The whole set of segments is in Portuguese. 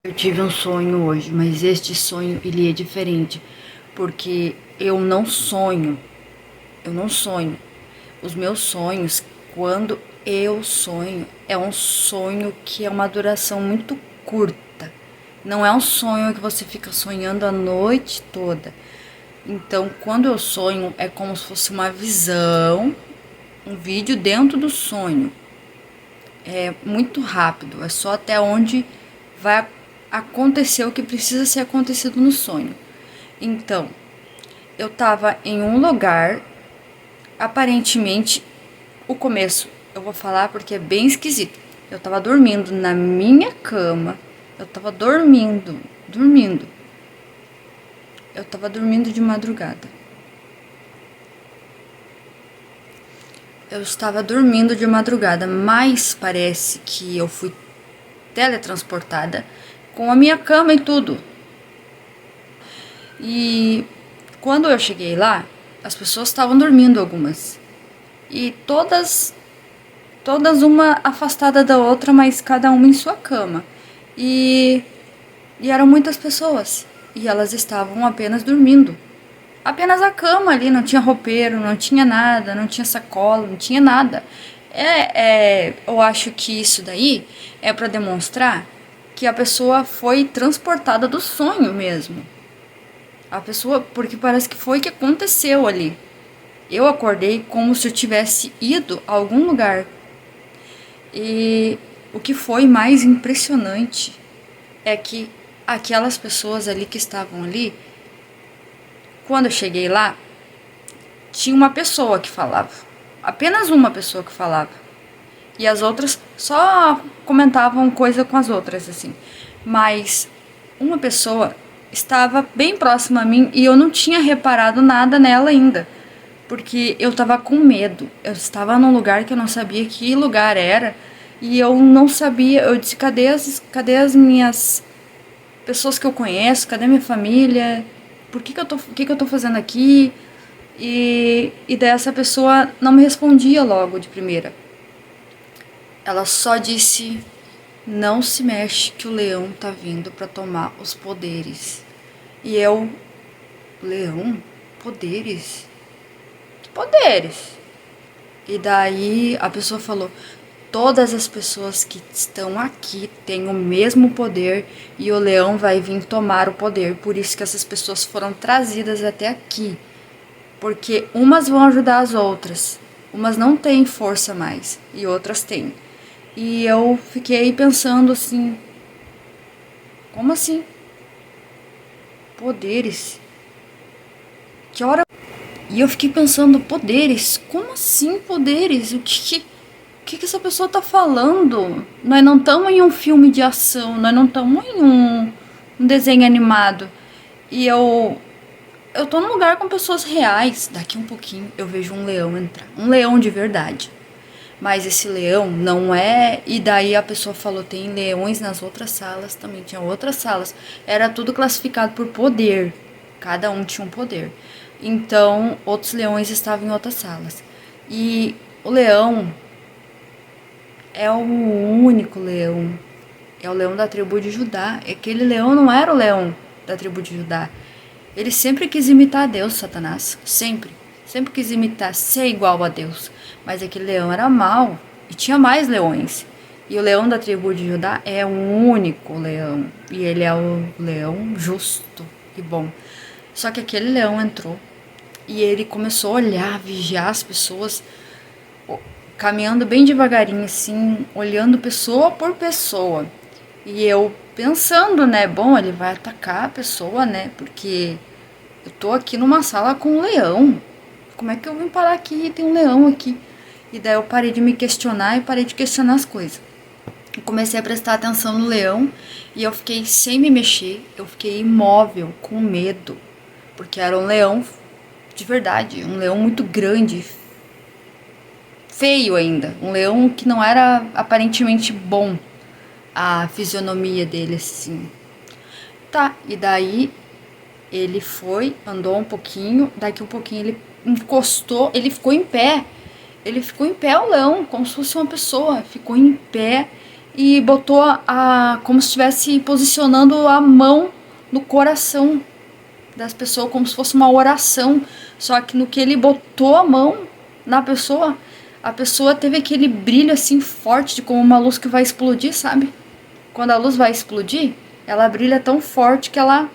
Eu tive um sonho hoje, mas este sonho ele é diferente, porque eu não sonho. Os meus sonhos, quando eu sonho, é um sonho que é uma duração muito curta. Não é um sonho que você fica sonhando a noite toda. Então, quando eu sonho, é como se fosse uma visão, um vídeo dentro do sonho. É muito rápido, é só até onde vai acontecer o que precisa ser acontecido no sonho. Então, eu estava em um lugar, aparentemente, o começo eu vou falar porque é bem esquisito. Eu estava dormindo na minha cama, eu estava dormindo. Eu estava dormindo de madrugada. Eu estava dormindo de madrugada, mas parece que eu fui teletransportada com a minha cama e tudo. E quando eu cheguei lá, as pessoas estavam dormindo algumas. E todas uma afastada da outra, mas cada uma em sua cama. E, e eram muitas pessoas. E elas estavam apenas dormindo. Apenas a cama ali, não tinha roupeiro, não tinha nada, não tinha sacola, não tinha nada. Eu acho que isso daí é para demonstrar que a pessoa foi transportada do sonho mesmo. A pessoa, porque parece que foi que aconteceu ali. Eu acordei como se eu tivesse ido a algum lugar. E o que foi mais impressionante é que aquelas pessoas ali que estavam ali, quando eu cheguei lá, tinha uma pessoa que falava. Apenas uma pessoa que falava. E as outras só comentavam coisa com as outras, assim. Mas uma pessoa estava bem próxima a mim e eu não tinha reparado nada nela ainda. Porque eu estava com medo. Eu estava num lugar que eu não sabia que lugar era. E eu não sabia. Eu disse: cadê as minhas pessoas que eu conheço? Cadê minha família? O que eu tô fazendo aqui? E daí essa pessoa não me respondia logo de primeira. Ela só disse: não se mexe que o leão tá vindo para tomar os poderes. E eu: leão? Poderes? Que poderes? E daí a pessoa falou: todas as pessoas que estão aqui têm o mesmo poder e o leão vai vir tomar o poder. Por isso que essas pessoas foram trazidas até aqui. Porque umas vão ajudar as outras. Umas não têm força mais e outras têm. E eu fiquei pensando assim: como assim? Poderes? Que hora? E eu fiquei pensando: poderes? Como assim poderes? O que essa pessoa tá falando? Nós não estamos em um filme de ação, nós não estamos em um desenho animado. E eu tô num lugar com pessoas reais. Daqui um pouquinho eu vejo um leão entrar. Um leão de verdade. Mas esse leão não é. E daí a pessoa falou: tem leões nas outras salas também. Tinha outras salas. Era tudo classificado por poder. Cada um tinha um poder. Então, outros leões estavam em outras salas. E o leão é o único leão. É o leão da tribo de Judá. Aquele leão não era o leão da tribo de Judá. Ele sempre quis imitar a Deus, Satanás. Sempre. Sempre quis imitar, ser igual a Deus. Mas aquele leão era mau. E tinha mais leões. E o leão da tribo de Judá é o único leão. E ele é o leão justo e bom. Só que aquele leão entrou. E ele começou a olhar, vigiar as pessoas, caminhando bem devagarinho, assim, olhando pessoa por pessoa. E eu pensando, né? Bom, ele vai atacar a pessoa, né? Porque eu tô aqui numa sala com um leão. Como é que eu vim parar aqui e tem um leão aqui? E daí eu parei de me questionar e parei de questionar as coisas. Eu comecei a prestar atenção no leão e eu fiquei sem me mexer. Eu fiquei imóvel, com medo. Porque era um leão de verdade. Um leão muito grande. Feio ainda. Um leão que não era aparentemente bom. A fisionomia dele, assim. Tá, e daí ele foi, andou um pouquinho, daqui um pouquinho ele encostou, ele ficou em pé. Ele ficou em pé, o leão, como se fosse uma pessoa. Ficou em pé e botou como se estivesse posicionando a mão no coração das pessoas, como se fosse uma oração. Só que no que ele botou a mão na pessoa, a pessoa teve aquele brilho assim forte, de como uma luz que vai explodir, sabe? Quando a luz vai explodir, ela brilha tão forte que ela...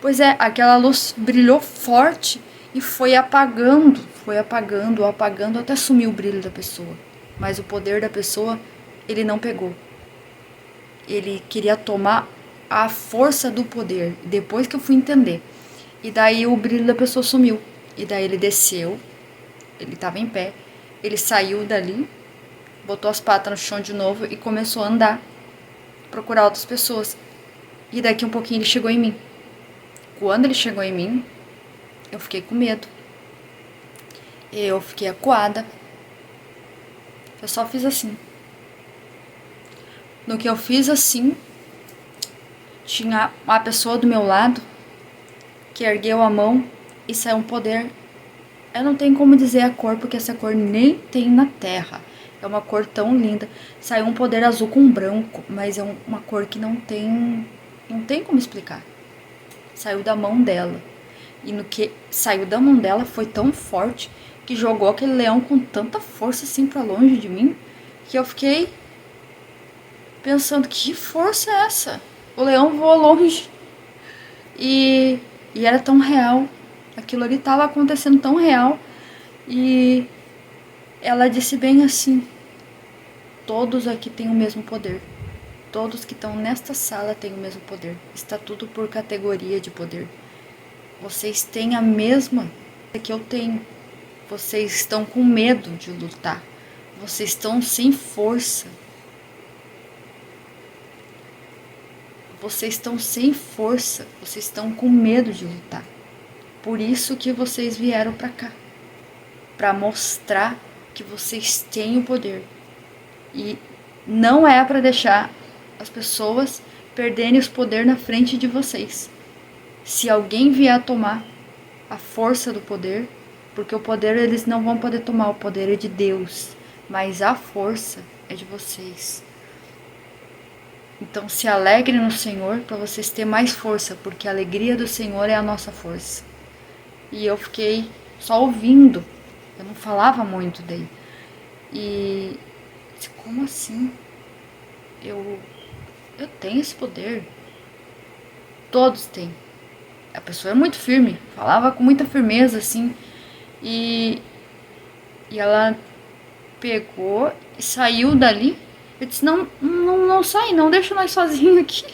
Pois é, aquela luz brilhou forte e foi apagando, apagando, até sumir o brilho da pessoa. Mas o poder da pessoa, ele não pegou. Ele queria tomar a força do poder, depois que eu fui entender. E daí o brilho da pessoa sumiu. E daí ele desceu, ele estava em pé, ele saiu dali, botou as patas no chão de novo e começou a andar, procurar outras pessoas. E daqui um pouquinho ele chegou em mim. Quando ele chegou em mim, eu fiquei com medo. Eu fiquei acuada. Eu só fiz assim. No que eu fiz assim, tinha uma pessoa do meu lado que ergueu a mão e saiu um poder. Eu não tenho como dizer a cor, porque essa cor nem tem na terra. É uma cor tão linda. Saiu um poder azul com branco, mas é uma cor que não tem como explicar. Saiu da mão dela. E no que saiu da mão dela foi tão forte que jogou aquele leão com tanta força assim pra longe de mim, que eu fiquei pensando, que força é essa? O leão voou longe. E era tão real. Aquilo ali estava acontecendo tão real. E ela disse bem assim: todos aqui têm o mesmo poder. Todos que estão nesta sala têm o mesmo poder. Está tudo por categoria de poder. Vocês têm a mesma que eu tenho. Vocês estão com medo de lutar. Vocês estão sem força. Vocês estão sem força. Vocês estão com medo de lutar. Por isso que vocês vieram para cá. Para mostrar que vocês têm o poder. E não é para deixar as pessoas perderem os poderes na frente de vocês. Se alguém vier a tomar a força do poder, porque o poder eles não vão poder tomar, o poder é de Deus, mas a força é de vocês. Então se alegrem no Senhor para vocês terem mais força, porque a alegria do Senhor é a nossa força. E eu fiquei só ouvindo, eu não falava muito daí. E como assim? Eu tenho esse poder. Todos têm. A pessoa é muito firme, falava com muita firmeza assim. E ela pegou e saiu dali. Eu disse: não sai, não deixa nós sozinhos aqui.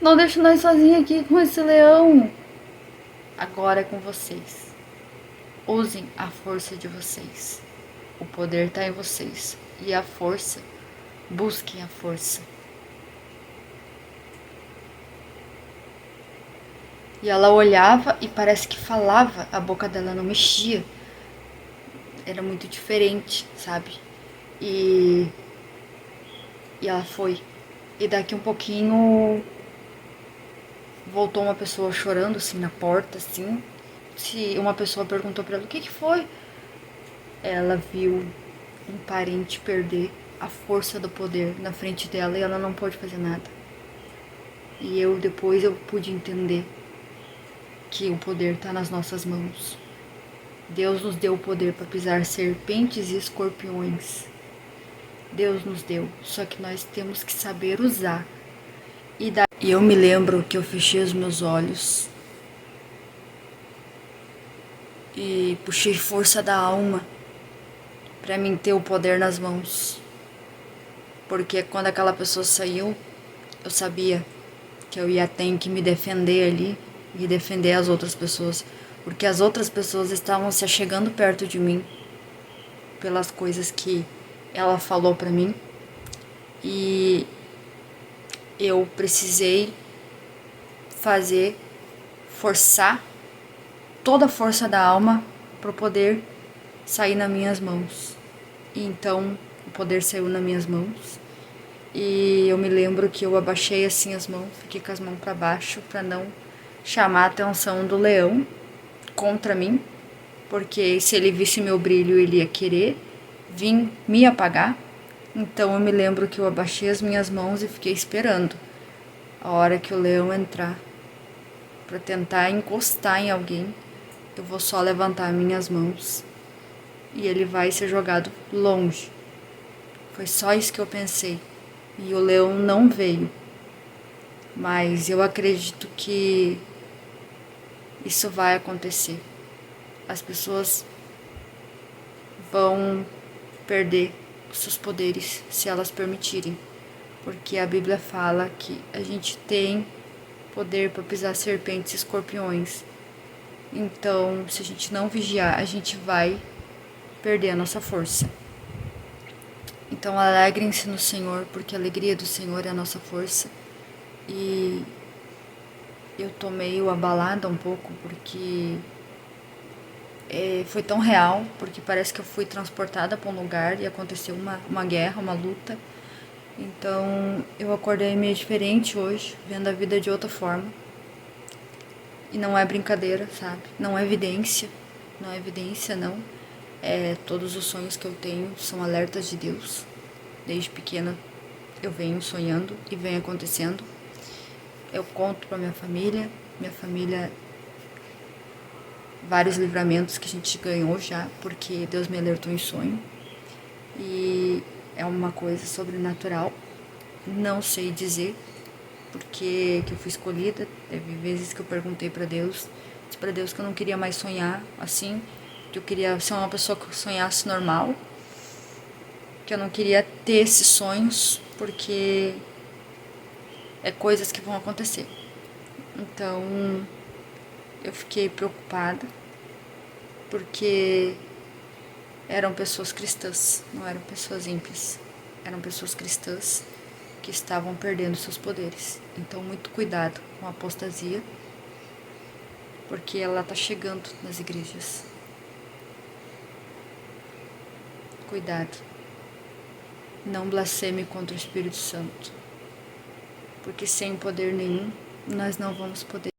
Não deixa nós sozinhos aqui com esse leão. Agora é com vocês. Usem a força de vocês. O poder está em vocês. E a força, busquem a força. E ela olhava e parece que falava, a boca dela não mexia. Era muito diferente, sabe? E ela foi. E daqui um pouquinho voltou uma pessoa chorando assim na porta, assim. Se uma pessoa perguntou pra ela: o que foi? Ela viu um parente perder a força do poder na frente dela e ela não pôde fazer nada. E depois eu pude entender que o poder está nas nossas mãos. Deus nos deu o poder para pisar serpentes e escorpiões. Deus nos deu, só que nós temos que saber usar. E eu me lembro que eu fechei os meus olhos e puxei força da alma para mim ter o poder nas mãos. Porque quando aquela pessoa saiu, eu sabia que eu ia ter que me defender ali e defender as outras pessoas, porque as outras pessoas estavam se achegando perto de mim pelas coisas que ela falou pra mim, e eu precisei forçar toda a força da alma para poder sair nas minhas mãos. E então o poder saiu nas minhas mãos. E eu me lembro que eu abaixei assim as mãos, fiquei com as mãos para baixo para não chamar a atenção do leão contra mim, porque se ele visse meu brilho ele ia querer vir me apagar. Então eu me lembro que eu abaixei as minhas mãos e fiquei esperando a hora que o leão entrar para tentar encostar em alguém. Eu vou só levantar minhas mãos e ele vai ser jogado longe. Foi só isso que eu pensei. E o leão não veio. Mas eu acredito que isso vai acontecer. As pessoas vão perder os seus poderes se elas permitirem. Porque a Bíblia fala que a gente tem poder para pisar serpentes e escorpiões. Então, se a gente não vigiar, a gente vai perder a nossa força. Então, alegrem-se no Senhor, porque a alegria do Senhor é a nossa força. E eu tô meio abalada um pouco, porque foi tão real, porque parece que eu fui transportada para um lugar e aconteceu uma guerra, uma luta. Então, eu acordei meio diferente hoje, vendo a vida de outra forma. E não é brincadeira, sabe? Não é evidência. Não é evidência, não. Todos os sonhos que eu tenho são alertas de Deus. Desde pequena eu venho sonhando e vem acontecendo. Eu conto pra minha família. Minha família, vários livramentos que a gente ganhou já, porque Deus me alertou em sonho. E é uma coisa sobrenatural. Não sei dizer porque que eu fui escolhida. Teve vezes que eu perguntei pra Deus, disse pra Deus que eu não queria mais sonhar assim, que eu queria ser uma pessoa que sonhasse normal, que eu não queria ter esses sonhos, porque é coisas que vão acontecer. Então, eu fiquei preocupada, porque eram pessoas cristãs, não eram pessoas ímpias. Eram pessoas cristãs que estavam perdendo seus poderes. Então, muito cuidado com a apostasia, porque ela tá chegando nas igrejas. Cuidado. Não blasfeme contra o Espírito Santo, porque sem poder nenhum nós não vamos poder